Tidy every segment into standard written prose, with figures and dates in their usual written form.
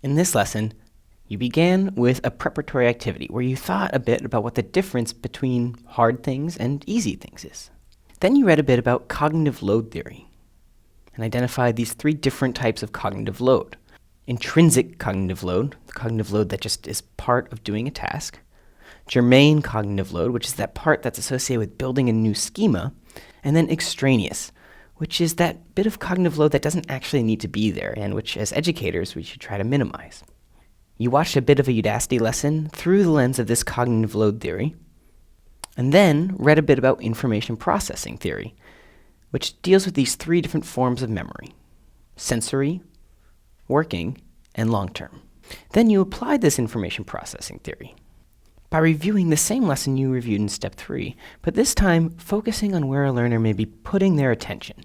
In this lesson, you began with a preparatory activity where you thought a bit about what the difference between hard things and easy things is. Then you read a bit about cognitive load theory and identified these three different types of cognitive load. Intrinsic cognitive load, the cognitive load that just is part of doing a task. Germane cognitive load, which is that part that's associated with building a new schema. And then extraneous, which is that bit of cognitive load that doesn't actually need to be there and which, as educators, we should try to minimize. You watched a bit of a Udacity lesson through the lens of this cognitive load theory, and then read a bit about information processing theory, which deals with these three different forms of memory: sensory, working, and long-term. Then you applied this information processing theory by reviewing the same lesson you reviewed in Step 3, but this time focusing on where a learner may be putting their attention.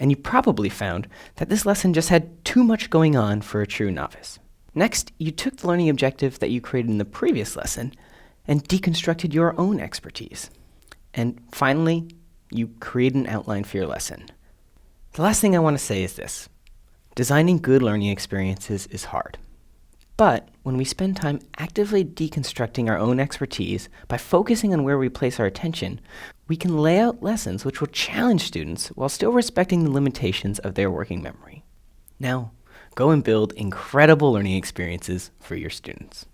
And you probably found that this lesson just had too much going on for a true novice. Next, you took the learning objective that you created in the previous lesson and deconstructed your own expertise. And finally, you created an outline for your lesson. The last thing I want to say is this: designing good learning experiences is hard. But when we spend time actively deconstructing our own expertise by focusing on where we place our attention, we can lay out lessons which will challenge students while still respecting the limitations of their working memory. Now, go and build incredible learning experiences for your students.